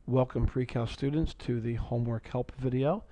Welcome pre-cal students to the homework help video,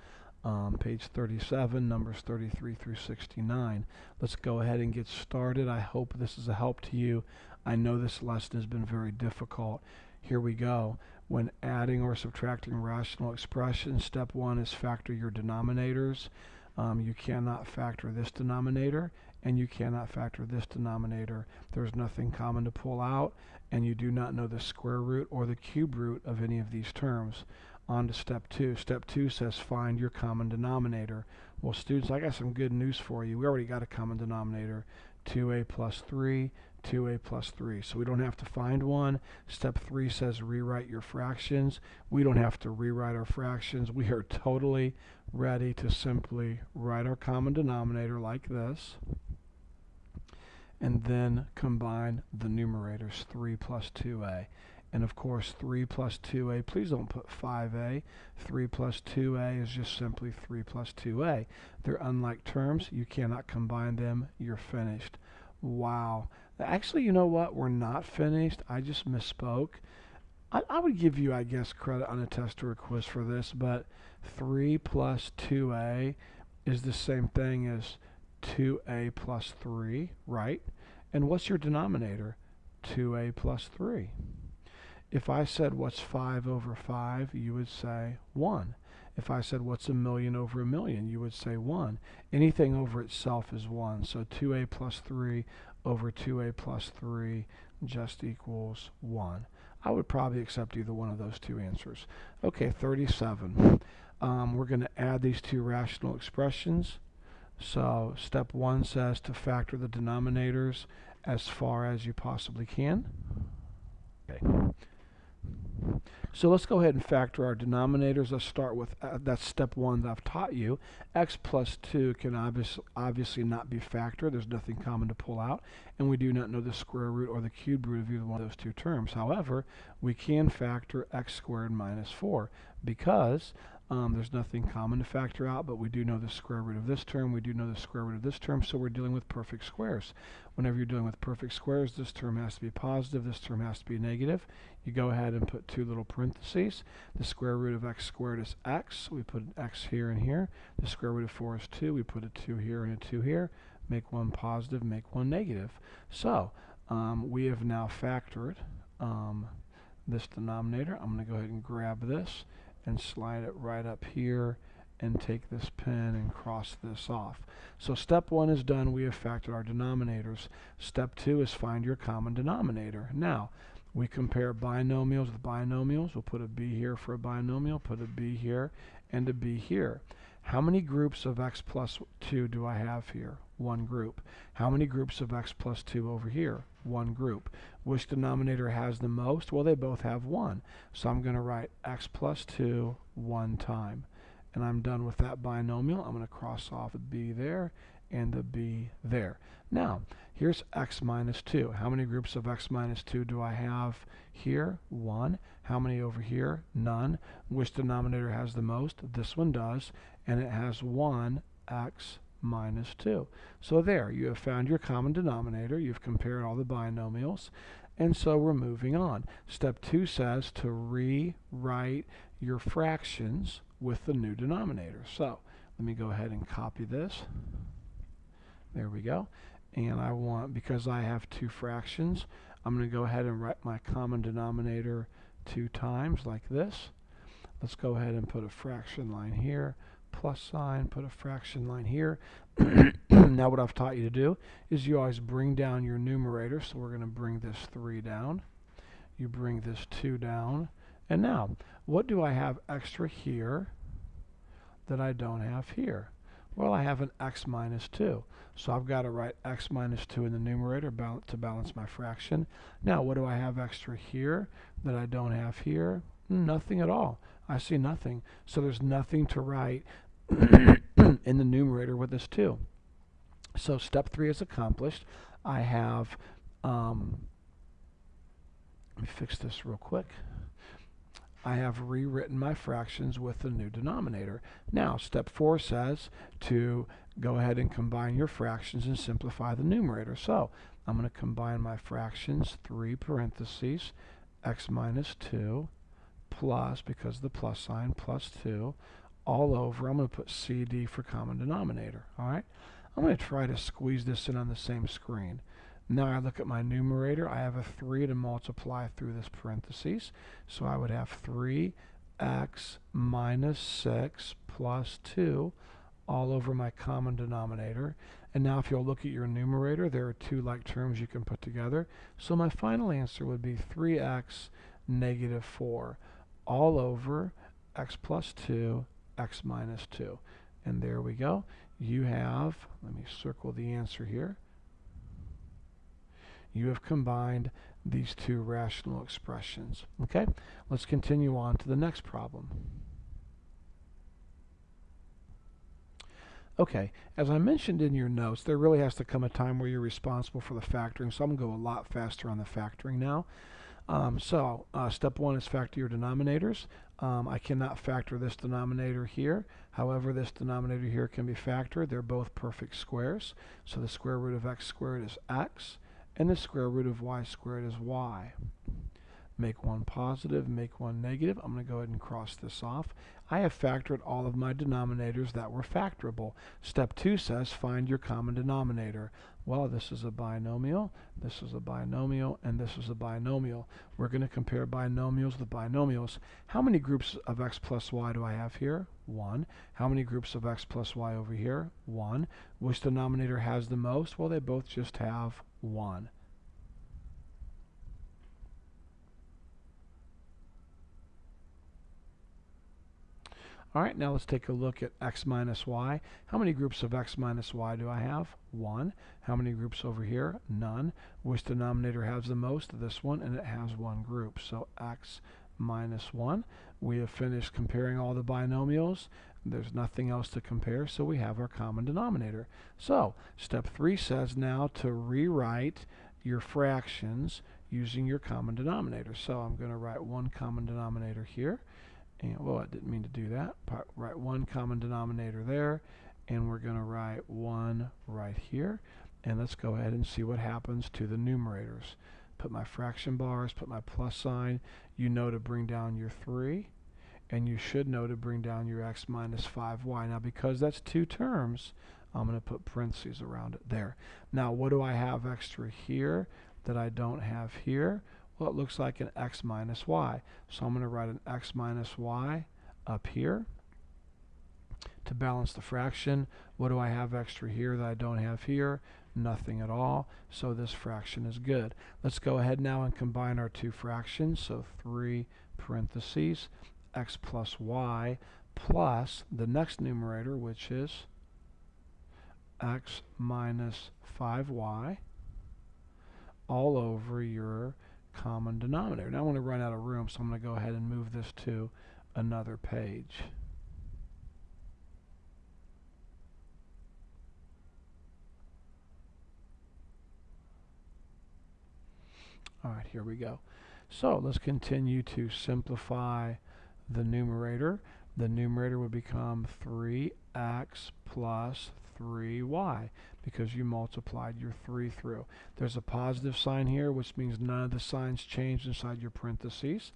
page 37, numbers 33 through 69. Let's go ahead and get started. I hope this is a help to you. I know this lesson has been very difficult. Here we go. When adding or subtracting rational expressions, step one is factor your denominators. You cannot factor this denominator and you cannot factor this denominator. There's nothing common to pull out, and you do not know the square root or the cube root of any of these terms. On to step two. Step two says find your common denominator. Well, students, I got some good news for you. We already got a common denominator, 2a plus 3, 2a plus 3. So we don't have to find one. Step 3 says rewrite your fractions. We don't have to rewrite our fractions. We are totally ready to simply write our common denominator like this, and then combine the numerators, 3 plus 2a. And of course 3 plus 2a, please don't put 5a. 3 plus 2a is just simply 3 plus 2a. They're unlike terms. You cannot combine them. You're finished. Wow. Actually, you know what? We're not finished. I just misspoke. I would give you, I guess, credit on a test or a quiz for this, but 3 plus 2a is the same thing as 2a plus 3, right? And what's your denominator? 2a plus 3. If I said what's 5 over 5, you would say 1. If I said what's a million over a million, you would say 1. Anything over itself is 1. So 2a plus 3 over 2a plus 3 just equals 1. I would probably accept either one of those two answers. Okay, 37. We're going to add these two rational expressions. So step 1 says to factor the denominators as far as you possibly can. Okay. So let's go ahead and factor our denominators. Let's start with, that's step 1 that I've taught you. X plus 2 can obviously not be factored. There's nothing common to pull out. And we do not know the square root or the cube root of either one of those two terms. However, we can factor x squared minus 4 because there's nothing common to factor out, but we do know the square root of this term. We do know the square root of this term, so we're dealing with perfect squares. Whenever you're dealing with perfect squares, this term has to be positive, this term has to be negative. You go ahead and put two little parentheses. The square root of x squared is x. We put an x here and here. The square root of 4 is 2. We put a 2 here and a 2 here. Make one positive, make one negative. So we have now factored this denominator. I'm going to go ahead and grab this and slide it right up here and take this pen and cross this off. So step 1 is done. We have factored our denominators. Step 2 is find your common denominator. Now, we compare binomials with binomials. We'll put a b here for a binomial, put a b here, and a b here. How many groups of x plus 2 do I have here? One group. How many groups of x plus 2 over here? One group. Which denominator has the most? Well, they both have 1. So I'm going to write x plus 2 one time. And I'm done with that binomial. I'm going to cross off the b there and the b there. Now, here's x minus 2. How many groups of x minus 2 do I have here? 1. How many over here? None. Which denominator has the most? This one does, and it has 1 x minus 2. So there, you have found your common denominator. You've compared all the binomials, and so we're moving on. Step 2 says to rewrite your fractions with the new denominator. So let me go ahead and copy this. There we go. And I want, because I have two fractions, I'm going to go ahead and write my common denominator 2 times like this. Let's go ahead and put a fraction line here, plus sign, put a fraction line here. Now what I've taught you to do is you always bring down your numerator. So we're going to bring this 3 down. You bring this 2 down. And now, what do I have extra here that I don't have here? Well, I have an x minus 2. So I've got to write x minus 2 in the numerator to balance my fraction. Now, what do I have extra here that I don't have here? Nothing at all. I see nothing. So there's nothing to write in the numerator with this 2. So step 3 is accomplished. I have, let me fix this real quick. I have rewritten my fractions with the new denominator. Now, step 4 says to go ahead and combine your fractions and simplify the numerator. So I'm going to combine my fractions, 3 parentheses, x minus 2 plus, because of the plus sign, plus 2, all over, I'm going to put CD for common denominator. All right? I'm going to try to squeeze this in on the same screen. Now I look at my numerator. I have a 3 to multiply through this parentheses. So I would have 3x minus 6 plus 2 all over my common denominator. And now if you'll look at your numerator, there are two like terms you can put together. So my final answer would be 3x negative 4 all over x plus 2, x minus 2. And there we go. You have, let me circle the answer here. You have combined these two rational expressions. Okay, let's continue on to the next problem. Okay, as I mentioned in your notes, there really has to come a time where you're responsible for the factoring, so I'm going to go a lot faster on the factoring now. Step 1 is factor your denominators. I cannot factor this denominator here. However, this denominator here can be factored. They're both perfect squares. So the square root of x squared is x, and the square root of y squared is y. Make one positive, make one negative. I'm going to go ahead and cross this off. I have factored all of my denominators that were factorable. Step 2 says find your common denominator. Well, this is a binomial, this is a binomial, and this is a binomial. We're going to compare binomials with binomials. How many groups of x plus y do I have here? 1. How many groups of x plus y over here? 1. Which denominator has the most? Well, they both just have 1. All right, now let's take a look at x minus y. How many groups of x minus y do I have? 1. How many groups over here? None. Which denominator has the most? This one, and it has 1 group. So x minus 1. We have finished comparing all the binomials. There's nothing else to compare, so we have our common denominator. So step 3 says now to rewrite your fractions using your common denominator. So I'm going to write one common denominator here. And, well, I didn't mean to do that. Write one common denominator there, and we're going to write 1 right here. And let's go ahead and see what happens to the numerators. Put my fraction bars, put my plus sign. You know to bring down your 3, and you should know to bring down your x minus 5y. Now, because that's two terms, I'm going to put parentheses around it there. Now, what do I have extra here that I don't have here? Well, it looks like an x minus y. So I'm going to write an x minus y up here to balance the fraction. What do I have extra here that I don't have here? Nothing at all. So this fraction is good. Let's go ahead now and combine our two fractions. So 3 parentheses x plus y plus the next numerator, which is x minus 5y all over your common denominator. Now I want to run out of room, so I'm going to go ahead and move this to another page. All right, here we go. So let's continue to simplify the numerator. The numerator would become 3x plus 3y because you multiplied your 3 through. There's a positive sign here, which means none of the signs changed inside your parentheses.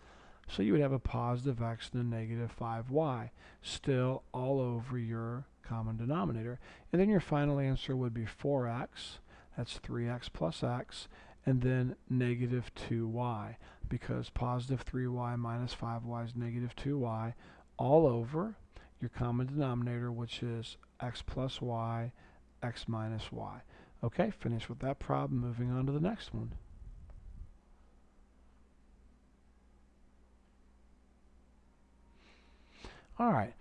So you would have a positive x and a negative 5y still all over your common denominator. And then your final answer would be 4x, that's 3x plus x, and then negative 2y, because positive 3y minus 5y is negative 2y all over your common denominator, which is x plus y, x minus y. Okay, finished with that problem. Moving on to the next one. All right,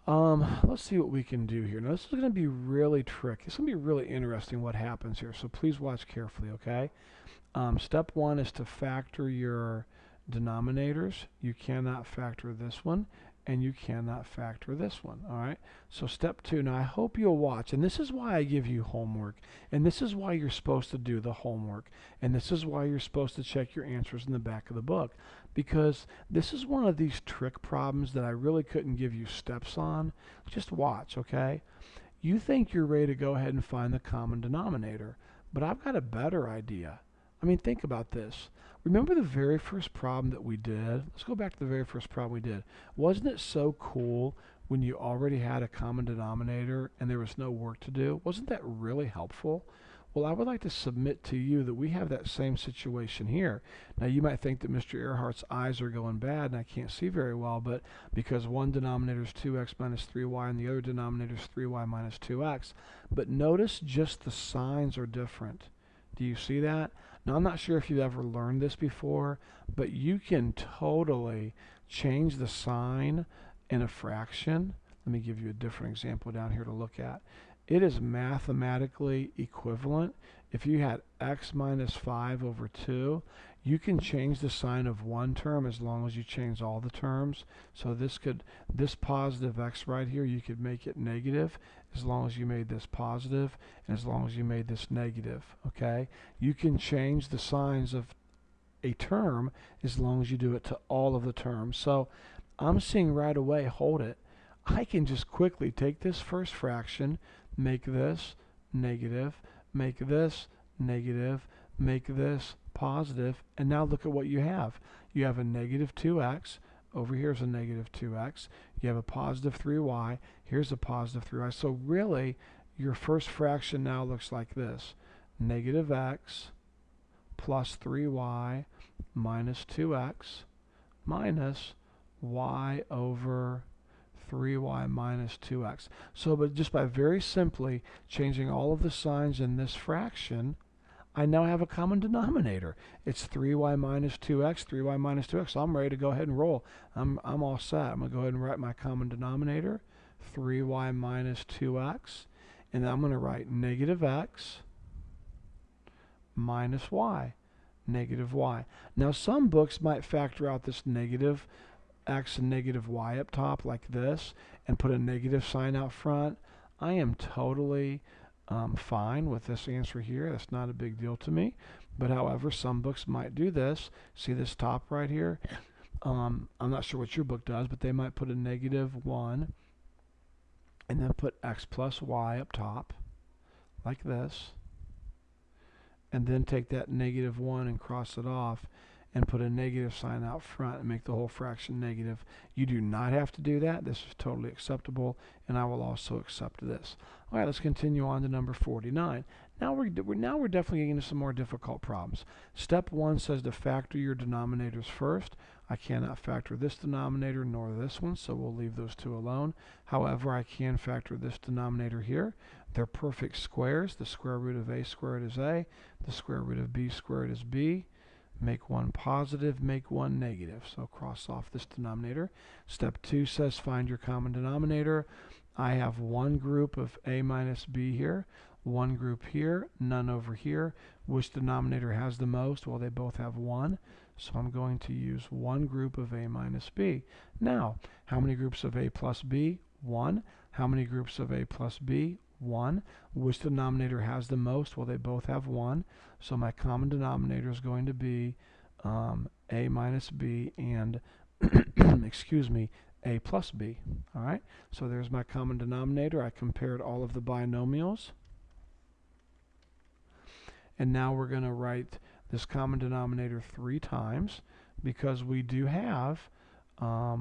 let's see what we can do here. Now, this is going to be really tricky. It's going to be really interesting what happens here, so please watch carefully, okay? Step 1 is to factor your denominators. You cannot factor this one, and you cannot factor this one, all right? So step 2, now I hope you'll watch, and this is why I give you homework, and this is why you're supposed to do the homework, and this is why you're supposed to check your answers in the back of the book, because this is one of these trick problems that I really couldn't give you steps on. Just watch, okay? You think you're ready to go ahead and find the common denominator, but I've got a better idea. I mean, think about this. Remember the very first problem that we did? Let's go back to the very first problem we did. Wasn't it so cool when you already had a common denominator and there was no work to do? Wasn't that really helpful? Well, I would like to submit to you that we have that same situation here. Now, you might think that Mr. Earhart's eyes are going bad and I can't see very well, but because one denominator is 2x minus 3y and the other denominator is 3y minus 2x. But notice just the signs are different. Do you see that? Now, I'm not sure if you've ever learned this before, but you can totally change the sign in a fraction. Let me give you a different example down here to look at. It is mathematically equivalent. If you had x minus 5 over 2, you can change the sign of one term as long as you change all the terms. So this positive x right here, you could make it negative as long as you made this positive and as long as you made this negative. Okay? You can change the signs of a term as long as you do it to all of the terms. So I'm seeing right away, hold it, I can just quickly take this first fraction, make this negative, make this negative, make this positive, and now look at what you have. You have a negative 2x, over here is a negative 2x, you have a positive 3y, here's a positive 3y. So really, your first fraction now looks like this. Negative x plus 3y minus 2x minus y over 3y minus 2x. So, but just by very simply changing all of the signs in this fraction, I now have a common denominator. It's 3y minus 2x, 3y minus 2x. So I'm ready to go ahead and roll. I'm all set. I'm going to go ahead and write my common denominator, 3y minus 2x. And then I'm going to write negative x minus y, negative y. Now some books might factor out this negative x and negative y up top like this and put a negative sign out front. I am totally fine with this answer here. That's not a big deal to me. But however, some books might do this. See this top right here? I'm not sure what your book does, but they might put a negative 1 and then put x plus y up top like this, and then take that negative 1 and cross it off and put a negative sign out front and make the whole fraction negative. You do not have to do that. This is totally acceptable, and I will also accept this. All right, let's continue on to number 49. Now we're definitely getting into some more difficult problems. Step 1 says to factor your denominators first. I cannot factor this denominator nor this one, so we'll leave those two alone. However, I can factor this denominator here. They're perfect squares. The square root of a squared is a. The square root of b squared is b. Make one positive, make one negative. So cross off this denominator. Step 2 says find your common denominator. I have one group of a minus b here, one group here, none over here. Which denominator has the most? Well, they both have 1. So I'm going to use one group of a minus b. Now, how many groups of a plus b? 1. How many groups of a plus b? 1. Which denominator has the most? Well, they both have 1. So my common denominator is going to be a minus b and, excuse me, a plus b. All right, so there's my common denominator. I compared all of the binomials. And now we're going to write this common denominator 3 times because we do have, I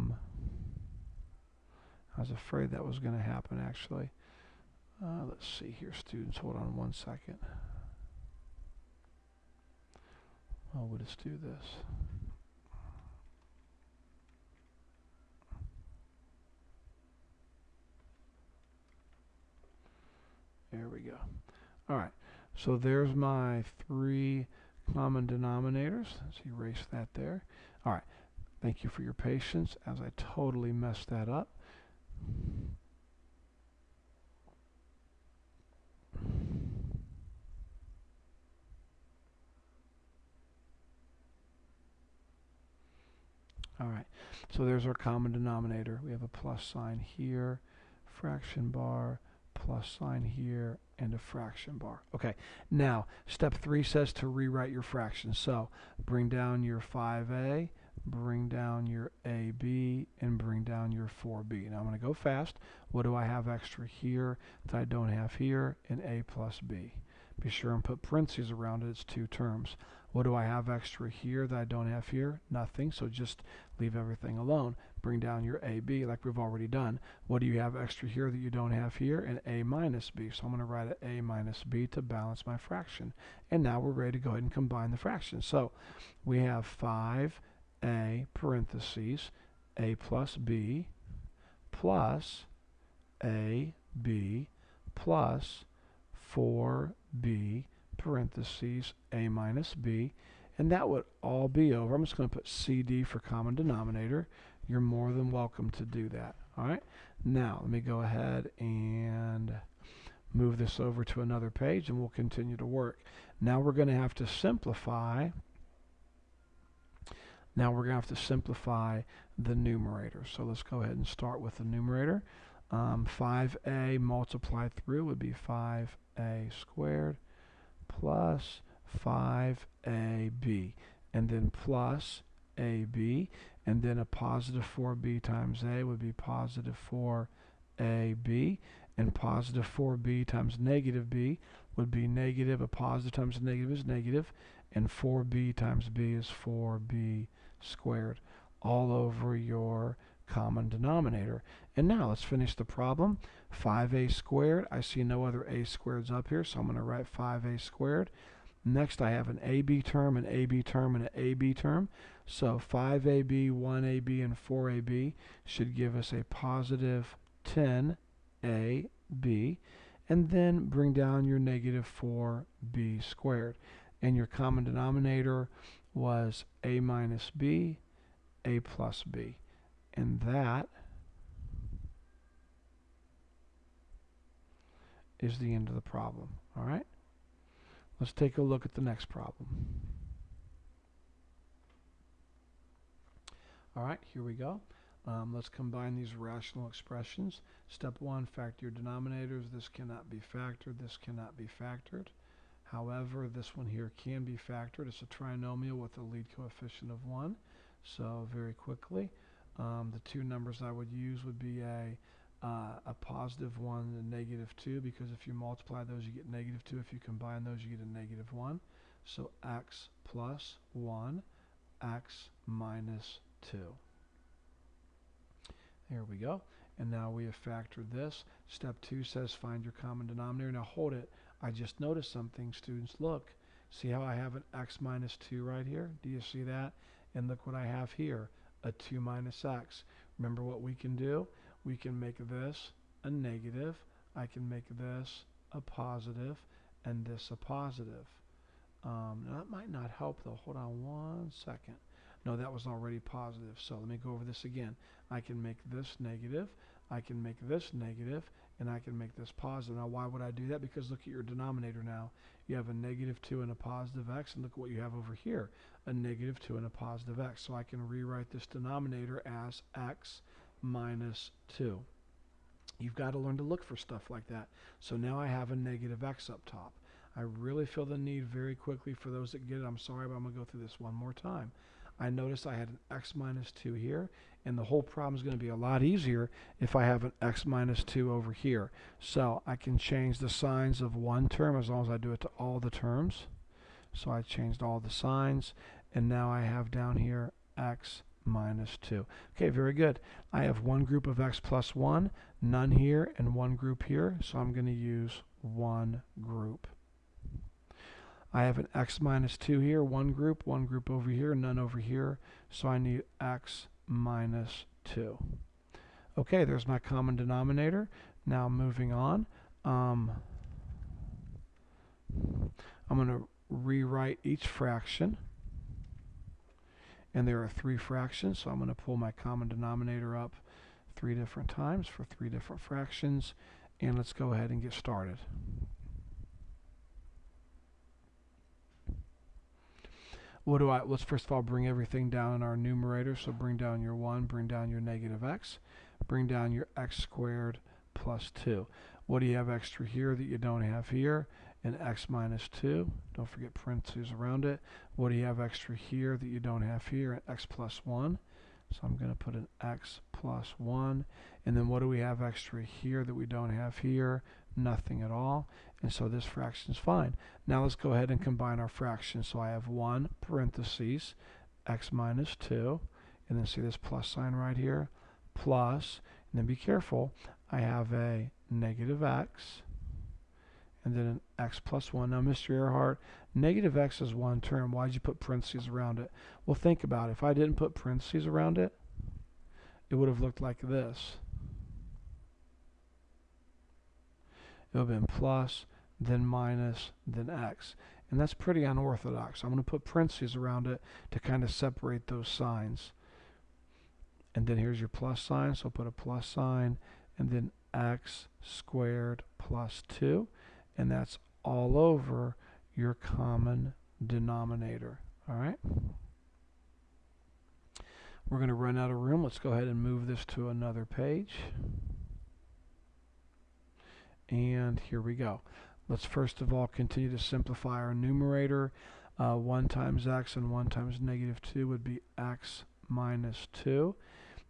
was afraid that was going to happen actually. Let's see here, students, hold on one second. Oh, we'll just do this. There we go. All right, so there's my 3 common denominators. Let's erase that there. All right, thank you for your patience as I totally messed that up. All right, so there's our common denominator. We have a plus sign here, fraction bar, plus sign here, and a fraction bar. Okay, now step 3 says to rewrite your fractions. So bring down your 5a, bring down your ab, and bring down your 4b. Now I'm going to go fast. What do I have extra here that I don't have here? An a plus b. Be sure and put parentheses around it. It's 2 terms. What do I have extra here that I don't have here? Nothing, so just leave everything alone. Bring down your AB like we've already done. What do you have extra here that you don't have here? An A minus B. So I'm going to write an A minus B to balance my fraction. And now we're ready to go ahead and combine the fractions. So we have 5A parentheses A plus B plus AB plus 4B parentheses A minus B, and that would all be over. I'm just going to put CD for common denominator. You're more than welcome to do that. All right. Now let me go ahead and move this over to another page, and we'll continue to work. Now we're going to have to simplify. Now we're going to have to simplify the numerator. So let's go ahead and start with the numerator. 5A multiplied through would be 5A squared plus 5AB, and then plus AB, and then a positive 4B times A would be positive 4AB, and positive 4B times negative B would be negative. A positive times a negative is negative, and 4B times B is 4B squared, all over your common denominator. And now let's finish the problem. 5A squared, I see no other A squareds up here, so I'm going to write 5A squared. Next I have an AB term, an AB term, and an AB term. So 5AB, 1AB, and 4AB should give us a positive 10AB. And then bring down your negative 4B squared. And your common denominator was A minus B, A plus B. And that is the end of the problem. All right? Let's take a look at the next problem. All right, here we go. Let's combine these rational expressions. Step 1, factor your denominators. This cannot be factored. This cannot be factored. However, this one here can be factored. It's a trinomial with a lead coefficient of 1. So very quickly, the two numbers I would use would be a positive 1 and a negative 2, because if you multiply those you get negative 2. If you combine those you get a negative 1. So x plus 1, x minus 2. There we go. And now we have factored this. Step 2 says find your common denominator. Now hold it. I just noticed something, students. Look. See how I have an x minus 2 right here? Do you see that? And look what I have here. A 2 minus x. Remember what we can do? We can make this a negative. I can make this a positive, and this a positive. Now that might not help though. Hold on one second. No, that was already positive. So let me go over this again. I can make this negative. I can make this negative, and I can make this positive. Now why would I do that? Because look at your denominator now. You have a negative 2 and a positive x, and look at what you have over here. A negative 2 and a positive x. So I can rewrite this denominator as x minus 2. You've got to learn to look for stuff like that. So now I have a negative x up top. I really feel the need very quickly for those that get it. I'm sorry, but I'm going to go through this one more time. I noticed I had an x minus 2 here, and the whole problem is going to be a lot easier if I have an x minus 2 over here. So I can change the signs of one term as long as I do it to all the terms. So I changed all the signs, and now I have down here x minus 2. Okay, very good. I have one group of x plus 1, none here, and one group here, so I'm going to use one group. I have an x minus 2 here, one group over here, none over here, so I need x minus 2. Okay, there's my common denominator. Now moving on, I'm going to rewrite each fraction. And there are 3 fractions, so I'm going to pull my common denominator up 3 different times for 3 different fractions. And let's go ahead and get started. Let's first of all bring everything down in our numerator. So bring down your 1, bring down your negative x, bring down your x squared plus 2. What do you have extra here that you don't have here? An x minus 2. Don't forget parentheses around it. What do you have extra here that you don't have here? An x plus 1. So I'm going to put an x plus 1. And then what do we have extra here that we don't have here? Nothing at all. And so this fraction is fine. Now let's go ahead and combine our fractions. So I have 1 parentheses x minus 2. And then see this plus sign right here? Plus, and then be careful, I have a negative x and then an x plus 1. Now, Mr. Earhart, negative x is one term. Why did you put parentheses around it? Well, think about it. If I didn't put parentheses around it, it would have looked like this. It would have been plus, then minus, then x. And that's pretty unorthodox. I'm going to put parentheses around it to kind of separate those signs. And then here's your plus sign, so put a plus sign, and then x squared plus 2. And that's all over your common denominator. All right? We're going to run out of room. Let's go ahead and move this to another page. And here we go. Let's first of all continue to simplify our numerator. 1 times x and 1 times negative 2 would be x minus 2.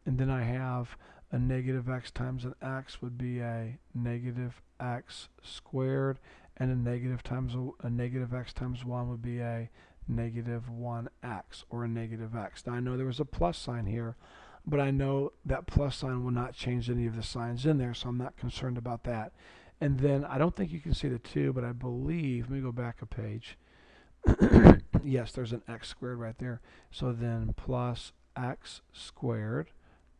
And then I have a negative x times an x would be a negative x squared, and a negative x times 1 would be a negative 1x, or a negative x. Now I know there was a plus sign here, but I know that plus sign will not change any of the signs in there, so I'm not concerned about that. And then I don't think you can see the 2, but I believe, let me go back a page. Yes, there's an x squared right there. So then plus x squared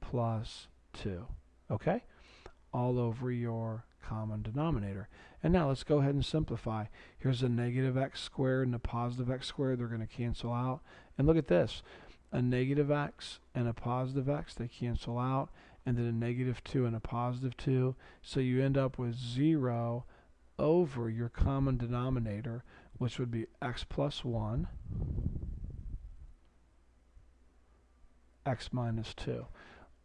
plus 2. Okay? All over your common denominator. And now let's go ahead and simplify. Here's a negative x squared and a positive x squared. They're going to cancel out. And look at this. A negative x and a positive x, they cancel out. And then a negative 2 and a positive 2. So you end up with 0 over your common denominator, which would be x plus 1, x minus 2.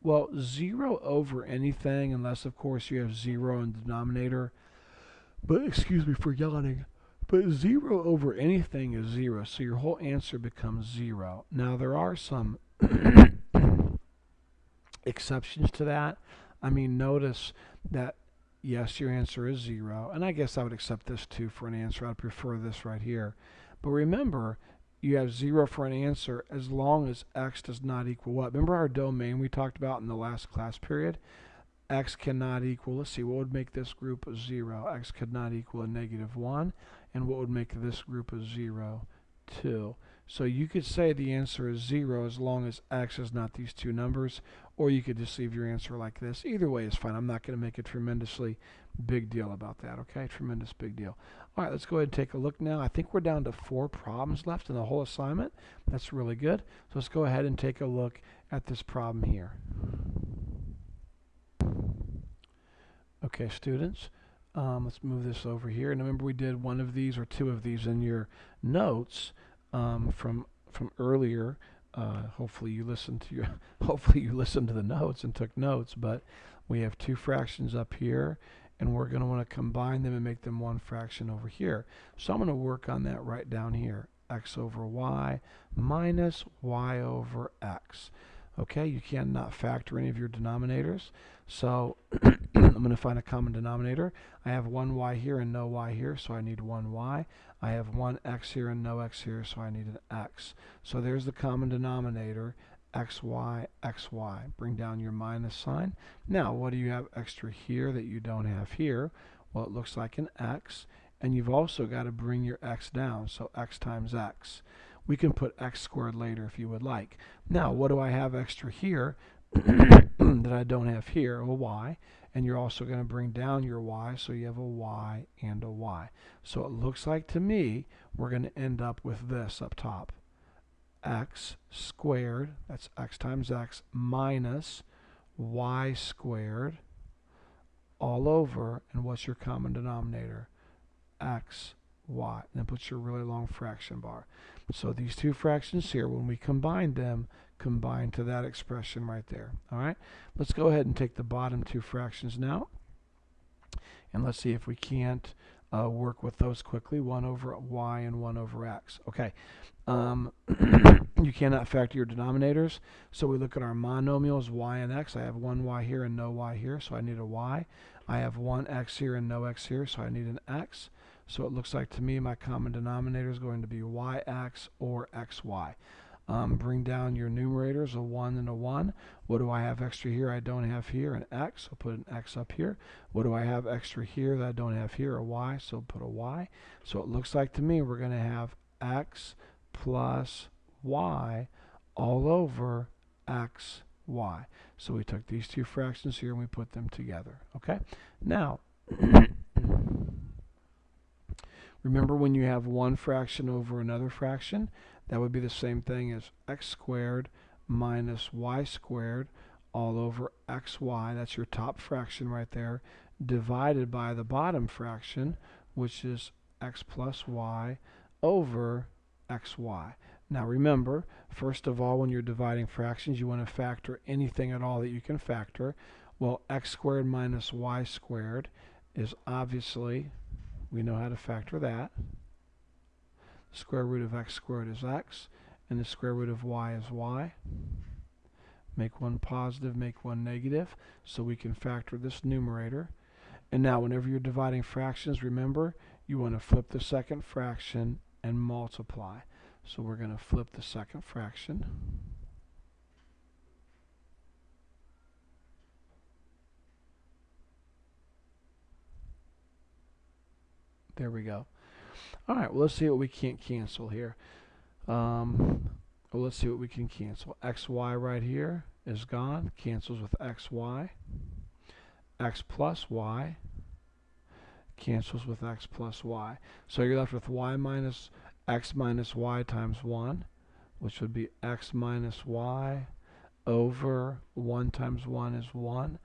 Well, 0 over anything, unless of course you have 0 in the denominator, but excuse me for yawning, but 0 over anything is 0, so your whole answer becomes 0. Now there are some exceptions to that. I mean, notice that yes, your answer is 0, and I guess I would accept this too for an answer. I'd prefer this right here. But remember, you have 0 for an answer as long as x does not equal what? Remember our domain we talked about in the last class period? X cannot equal, let's see, what would make this group a 0? X could not equal a negative 1. And what would make this group a 0? 2. So you could say the answer is 0 as long as x is not these two numbers, or you could just leave your answer like this. Either way is fine. I'm not going to make a tremendously big deal about that, okay? Tremendous big deal. All right, let's go ahead and take a look now. I think we're down to 4 problems left in the whole assignment. That's really good. So let's go ahead and take a look at this problem here. Okay, students, let's move this over here. And remember, we did one of these or two of these in your notes from earlier. Hopefully you listened to the notes and took notes. But we have 2 fractions up here, and we're going to want to combine them and make them one fraction over here. So I'm going to work on that right down here. X over y minus y over x. Okay, you cannot factor any of your denominators. So I'm going to find a common denominator. I have 1y here and no y here, so I need 1y. I have 1x here and no x here, so I need an x. So there's the common denominator, xy, xy. Bring down your minus sign. Now, what do you have extra here that you don't have here? Well, it looks like an x, and you've also got to bring your x down, so x times x. We can put x squared later if you would like. Now, what do I have extra here that I don't have here? A y. And you're also going to bring down your y, so you have a y and a y. So it looks like to me we're going to end up with this up top. X squared, that's x times x, minus y squared all over, and what's your common denominator? X, y. And then put your really long fraction bar. So these 2 fractions here, when we combine them, combine to that expression right there. All right, let's go ahead and take the bottom 2 fractions now, and let's see if we can't work with those quickly. 1 over y and 1 over x. Okay. You cannot factor your denominators, so we look at our monomials, y and x. I have 1 y here and no y here, so I need a y. I have 1 x here and no x here, so I need an x. So it looks like to me my common denominator is going to be yx or xy. Bring down your numerators, a 1 and a 1. What do I have extra here I don't have here? An x, so put an x up here. What do I have extra here that I don't have here? A y, so put a y. So it looks like to me we're going to have x plus y all over xy. So we took these two fractions here and we put them together. Okay? Now, remember when you have one fraction over another fraction, that would be the same thing as x squared minus y squared all over xy. That's your top fraction right there, divided by the bottom fraction, which is x plus y over xy. Now remember, first of all, when you're dividing fractions, you want to factor anything at all that you can factor. Well, x squared minus y squared is obviously, we know how to factor that. The square root of x squared is x, and the square root of y is y. Make one positive, make one negative, so we can factor this numerator. And now whenever you're dividing fractions, remember, you want to flip the second fraction and multiply. So we're going to flip the second fraction. There we go. All right, well, let's see what we can't cancel here. Well, let's see what we can cancel. xy right here is gone, cancels with xy. X plus y cancels with x plus y. So you're left with y minus x minus y times 1, which would be x minus y over 1 times 1 is 1.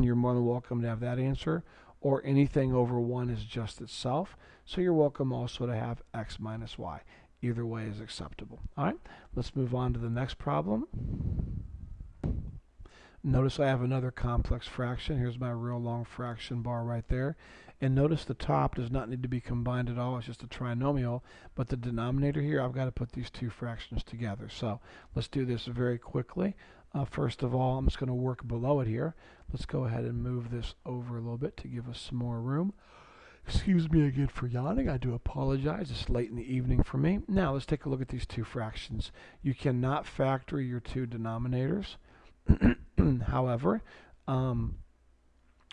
You're more than welcome to have that answer, or anything over 1 is just itself. So you're welcome also to have x minus y. Either way is acceptable. All right, let's move on to the next problem. Notice I have another complex fraction. Here's my real long fraction bar right there. And notice the top does not need to be combined at all. It's just a trinomial. But the denominator here, I've got to put these two fractions together. So let's do this very quickly. First of all, I'm just going to work below it here. Let's go ahead and move this over a little bit to give us some more room. Excuse me again for yawning. I do apologize. It's late in the evening for me. Now let's take a look at these two fractions. You cannot factor your two denominators. However,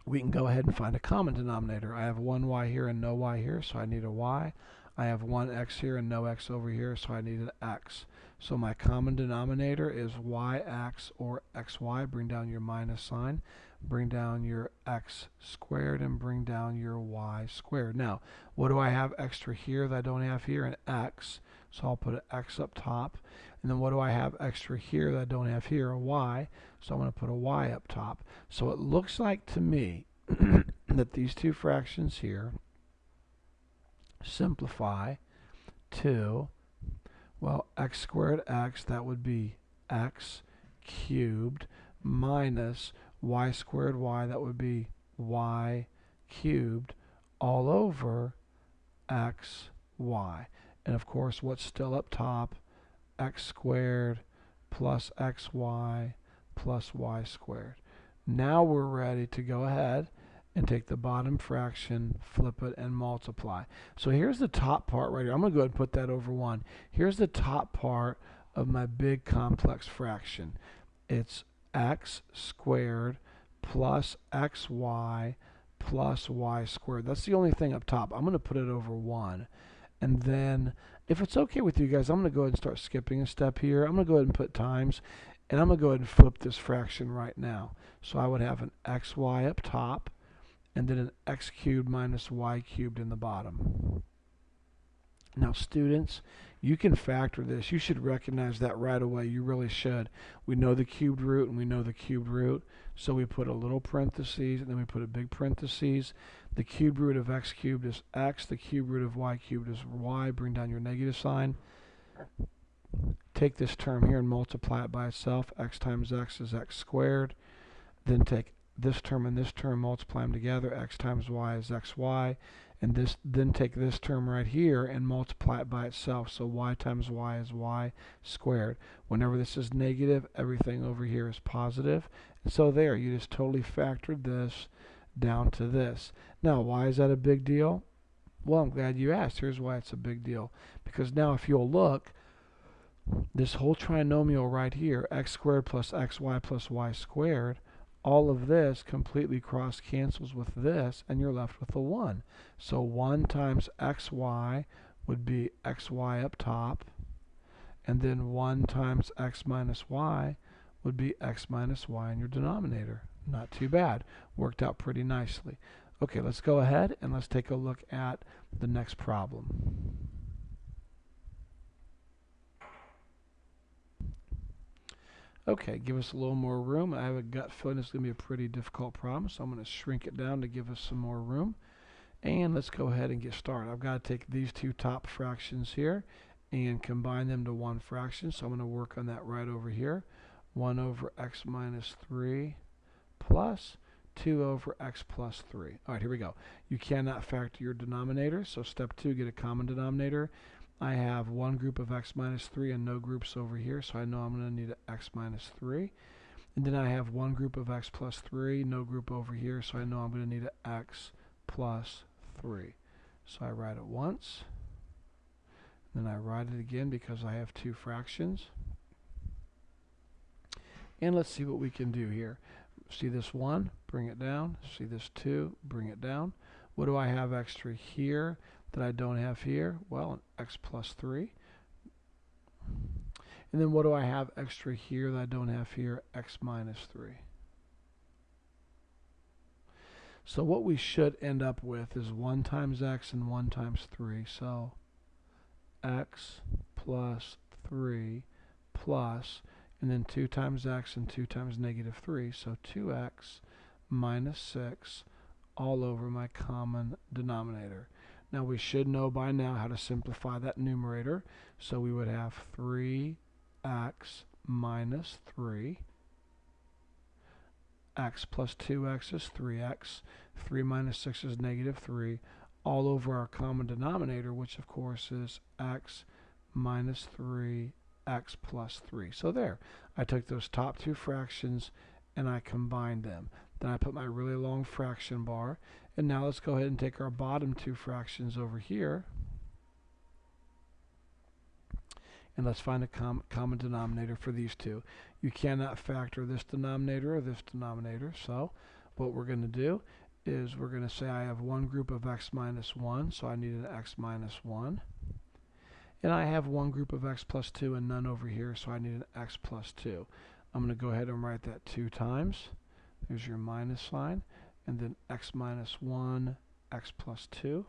we can go ahead and find a common denominator. I have 1 y here and no y here, so I need a y. I have 1 x here and no x over here, so I need an x. So my common denominator is yx or xy. Bring down your minus sign. Bring down your x squared and bring down your y squared. Now, what do I have extra here that I don't have here? An x. So I'll put an x up top. And then what do I have extra here that I don't have here? A y. So I'm going to put a y up top. So it looks like to me that these two fractions here simplify to, well, x squared x, that would be x cubed, minus y squared y, that would be y cubed, all over xy. And of course, what's still up top? X squared plus xy plus y squared. Now we're ready to go ahead and take the bottom fraction, flip it, and multiply. So here's the top part right here. I'm going to go ahead and put that over 1. Here's the top part of my big complex fraction. It's x squared plus xy plus y squared. That's the only thing up top. I'm going to put it over 1. And then, if it's okay with you guys, I'm going to go ahead and start skipping a step here. I'm going to go ahead and put times, and I'm going to go ahead and flip this fraction right now. So I would have an xy up top, and then an x cubed minus y cubed in the bottom. Now, students, you can factor this. You should recognize that right away. You really should. We know the cubed root, and we know the cubed root. So we put a little parentheses, and then we put a big parentheses. The cubed root of x cubed is x. The cubed root of y cubed is y. Bring down your negative sign. Take this term here and multiply it by itself. X times x is x squared. Then take this term and this term, multiply them together. X times y is xy. And this, then take this term right here and multiply it by itself. So y times y is y squared. Whenever this is negative, everything over here is positive. And so there, you just totally factored this down to this. Now, why is that a big deal? Well, I'm glad you asked. Here's why it's a big deal. Because now if you'll look, this whole trinomial right here, x squared plus xy plus y squared, all of this completely cross cancels with this, and you're left with a 1. So 1 times xy would be xy up top, and then 1 times x minus y would be x minus y in your denominator. Not too bad. Worked out pretty nicely. Okay, let's go ahead and let's take a look at the next problem. Okay, give us a little more room. I have a gut feeling it's going to be a pretty difficult problem, so I'm going to shrink it down to give us some more room. And let's go ahead and get started. I've got to take these two top fractions here and combine them to one fraction, so I'm going to work on that right over here. 1 over x minus 3 plus 2 over x plus 3. All right, here we go. You cannot factor your denominator, so step 2, get a common denominator. I have one group of x minus 3 and no groups over here, so I know I'm going to need an x minus 3. And then I have one group of x plus 3, no group over here, so I know I'm going to need an x plus 3. So I write it once, then I write it again because I have two fractions. And let's see what we can do here. See this 1, bring it down. See this 2, bring it down. What do I have extra here that I don't have here? Well, an x plus 3. And then what do I have extra here that I don't have here? X minus 3. So what we should end up with is 1 times x and 1 times 3. So x plus 3 plus, and then 2 times x and 2 times negative 3. So 2x minus 6 all over my common denominator. Now we should know by now how to simplify that numerator. So we would have 3x minus 3. X plus 2x is 3x. 3 minus 6 is negative 3. All over our common denominator, which of course is x minus 3, x plus 3. So there, I took those top two fractions and I combined them. Then I put my really long fraction bar. And now let's go ahead and take our bottom two fractions over here. And let's find a common denominator for these two. You cannot factor this denominator or this denominator. So what we're going to do is we're going to say I have one group of x minus 1. So I need an x minus 1. And I have one group of x plus 2 and none over here. So I need an x plus 2. I'm going to go ahead and write that 2 times. There's your minus sign. And then x minus 1, x plus 2,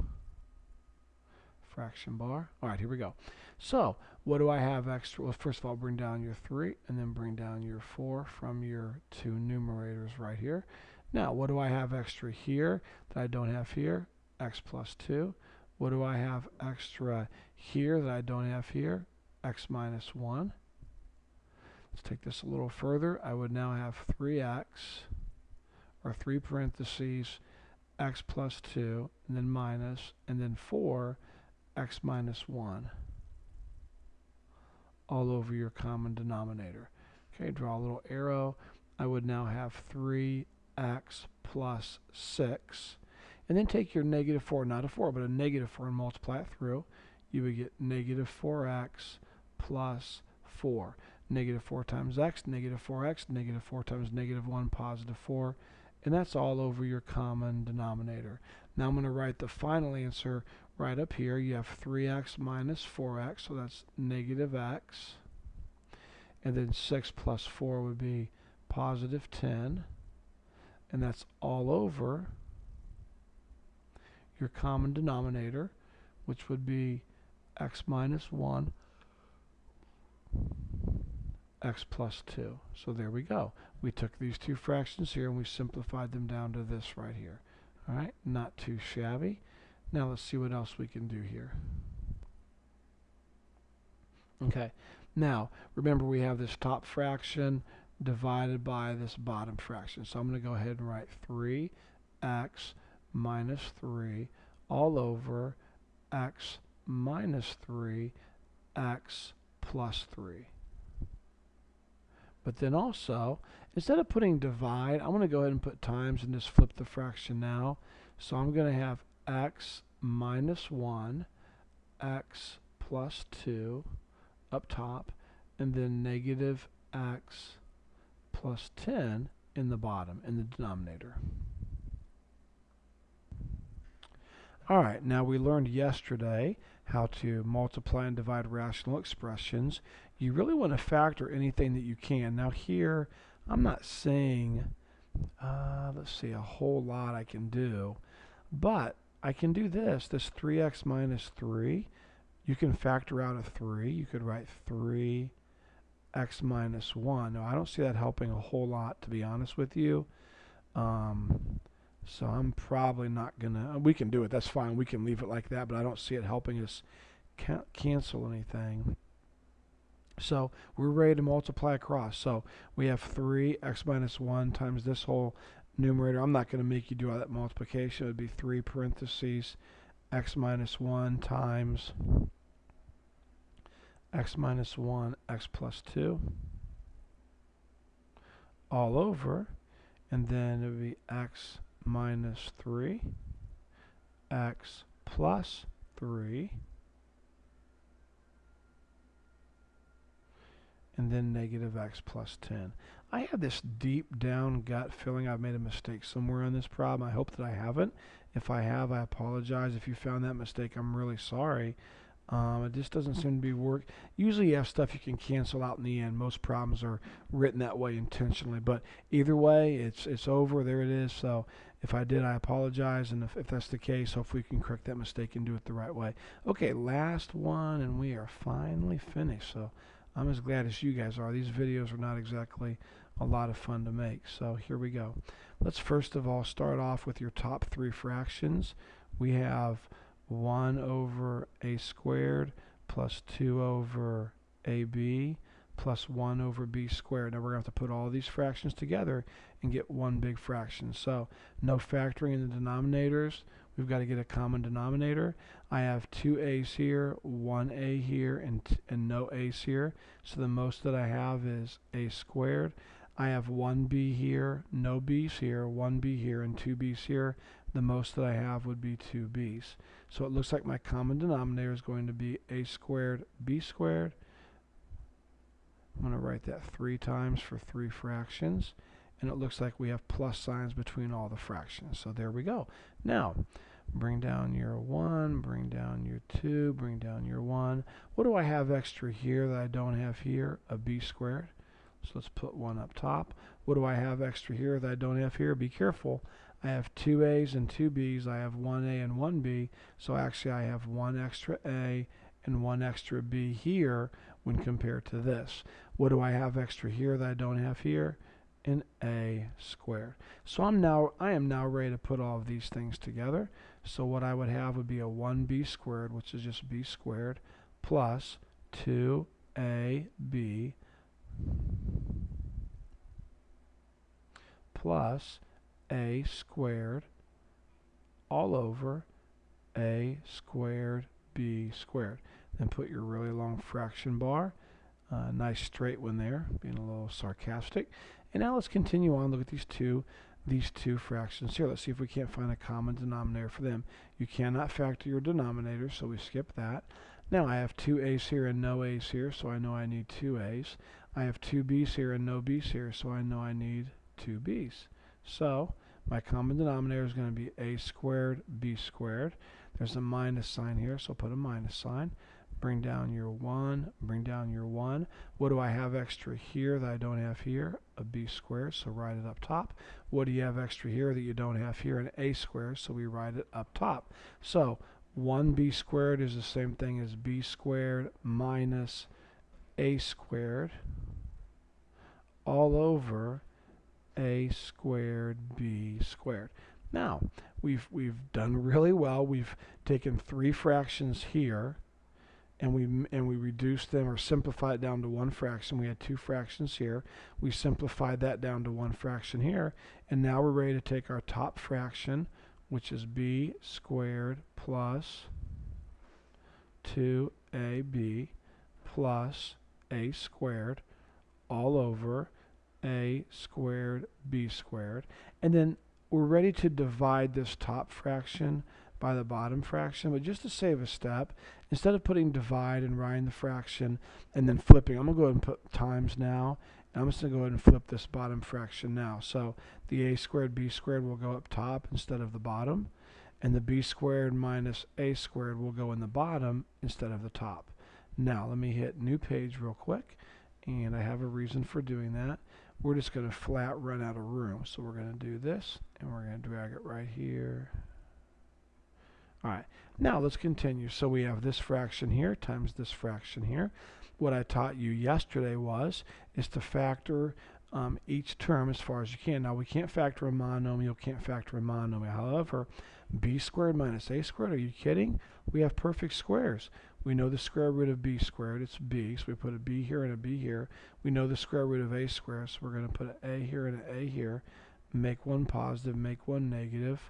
fraction bar. All right, here we go. So what do I have extra? Well, first of all, bring down your 3, and then bring down your 4 from your two numerators right here. Now, what do I have extra here that I don't have here? X plus 2. What do I have extra here that I don't have here? X minus 1. Let's take this a little further. I would now have 3x, or 3 parentheses, x plus 2, and then minus, and then 4, x minus 1, all over your common denominator. Okay, draw a little arrow. I would now have 3x plus 6, and then take your negative 4, not a 4, but a negative 4, and multiply it through. You would get negative 4x plus 4. Negative 4 times x, negative 4x, negative 4 times negative 1, positive 4. And that's all over your common denominator. Now I'm going to write the final answer right up here. You have 3x minus 4x, so that's negative x. And then 6 plus 4 would be positive 10. And that's all over your common denominator, which would be x minus 1, x plus 2. So there we go. We took these two fractions here and we simplified them down to this right here. All right, not too shabby. Now let's see what else we can do here. Okay, now remember we have this top fraction divided by this bottom fraction. So I'm going to go ahead and write 3x minus 3 all over x minus 3 x plus 3. But then also, instead of putting divide, I'm going to go ahead and put times and just flip the fraction now. So I'm going to have x minus 1, x plus 2 up top, and then negative x plus 10 in the bottom, in the denominator. Alright, now we learned yesterday how to multiply and divide rational expressions. You really want to factor anything that you can. Now here, I'm not saying, let's see, a whole lot I can do, but I can do this 3x minus 3. You can factor out a 3. You could write 3x minus 1. Now, I don't see that helping a whole lot, to be honest with you. So I'm probably not going to, we can do it, that's fine, we can leave it like that, but I don't see it helping us cancel anything. So we're ready to multiply across. So we have 3x minus 1 times this whole numerator. I'm not going to make you do all that multiplication. It would be 3 parentheses x minus 1 times x minus 1 x plus 2 all over, and then it would be x minus 3 x plus 3, and then negative x plus 10. I have this deep down gut feeling I've made a mistake somewhere on this problem. I hope that I haven't. If I have, I apologize. If you found that mistake, I'm really sorry. It just doesn't seem to be work. Usually you have stuff you can cancel out in the end. Most problems are written that way intentionally. But either way, it's over. There it is. So if I did, I apologize. And if that's the case, hopefully we can correct that mistake and do it the right way. Okay, last one, and we are finally finished. So I'm as glad as you guys are. These videos are not exactly a lot of fun to make. So here we go. Let's first of all start off with your top 3 fractions. We have 1 over a squared plus 2 over ab plus 1 over b squared. Now we're going to have to put all these fractions together and get one big fraction. So no factoring in the denominators. We've got to get a common denominator. I have 2 a's here, 1 a here, and no a's here. So the most that I have is a squared. I have 1b here, no b's here, 1b here, and 2 b's here. The most that I have would be 2 b's. So it looks like my common denominator is going to be a squared, b squared. I'm going to write that 3 times for 3 fractions. And it looks like we have plus signs between all the fractions. So there we go. Now, bring down your 1, bring down your 2, bring down your 1. What do I have extra here that I don't have here? A b squared. So let's put 1 up top. What do I have extra here that I don't have here? Be careful. I have 2 a's and 2 b's. I have 1a and 1b. So actually I have 1 extra a and 1 extra b here when compared to this. What do I have extra here that I don't have here? An a squared. So I am now ready to put all of these things together. So what I would have would be a 1b squared, which is just b squared, plus 2ab plus a squared all over a squared b squared. Then put your really long fraction bar. Nice straight one there, being a little sarcastic. And now let's continue on. Look at these two fractions here. Let's see if we can't find a common denominator for them. You cannot factor your denominator, so we skip that. Now I have 2 a's here and no a's here, so I know I need 2 a's. I have 2 b's here and no b's here, so I know I need 2 b's. So my common denominator is going to be a squared b squared. There's a minus sign here, so put a minus sign. Bring down your 1, bring down your 1. What do I have extra here that I don't have here? A b squared, so write it up top. What do you have extra here that you don't have here? An a squared, so we write it up top. So 1b squared is the same thing as b squared minus a squared all over a squared b squared. Now, we've done really well. We've taken 3 fractions here and we reduced them or simplified it down to one fraction. We had two fractions here. We simplified that down to one fraction here, and now we're ready to take our top fraction, which is b squared plus 2ab plus a squared all over a squared b squared, and then we're ready to divide this top fraction by the bottom fraction. But just to save a step, instead of putting divide and writing the fraction and then flipping, I'm going to go ahead and put times now, and I'm just going to go ahead and flip this bottom fraction now. So the a squared b squared will go up top instead of the bottom, and the b squared minus a squared will go in the bottom instead of the top. Now let me hit new page real quick, and I have a reason for doing that. We're just going to flat run out of room, so we're going to do this, and we're going to drag it right here. Alright, now let's continue. So we have this fraction here times this fraction here. What I taught you yesterday is to factor each term as far as you can. Now we can't factor a monomial, can't factor a monomial. However, b squared minus a squared, are you kidding? We have perfect squares. We know the square root of b squared, it's b, so we put a b here and a b here. We know the square root of a squared, so we're going to put an a here and an a here. Make one positive, make one negative.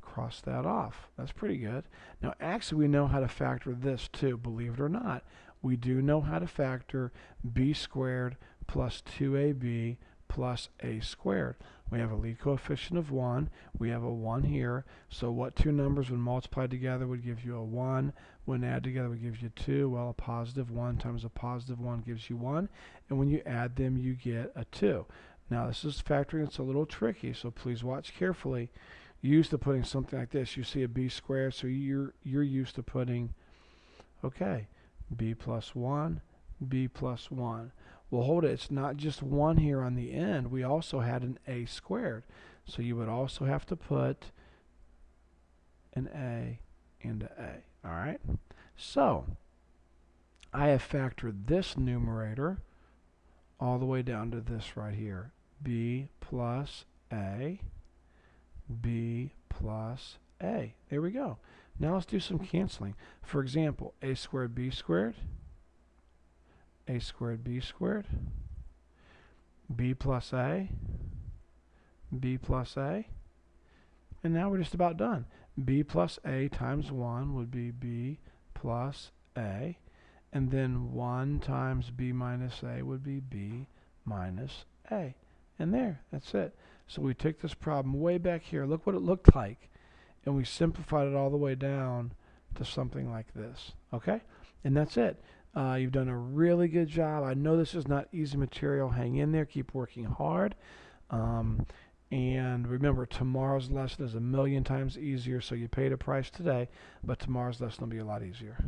Cross that off. That's pretty good. Now actually we know how to factor this too, believe it or not. We do know how to factor b squared plus 2ab plus a squared. We have a lead coefficient of 1. We have a 1 here. So what two numbers when multiplied together would give you a 1? When added together would give you 2. Well, a positive 1 times a positive 1 gives you 1. And when you add them, you get a 2. Now this is factoring. It's a little tricky, so please watch carefully. You're used to putting something like this. You see a b squared, so you're used to putting, okay, b plus 1, b plus 1. Well, hold it. It's not just 1 here on the end. We also had an a squared. So you would also have to put an a and an a. All right? So I have factored this numerator all the way down to this right here. b plus a, b plus a. There we go. Now let's do some canceling. For example, a squared b squared, a squared b squared, b plus a, b plus a, and now we're just about done. B plus a times 1 would be b plus a, and then 1 times b minus a would be b minus a. And there, that's it. So we took this problem way back here. Look what it looked like. And we simplified it all the way down to something like this. Okay? And that's it. You've done a really good job. I know this is not easy material. Hang in there. Keep working hard. And remember, tomorrow's lesson is 1,000,000 times easier, so you paid a price today, but tomorrow's lesson will be a lot easier.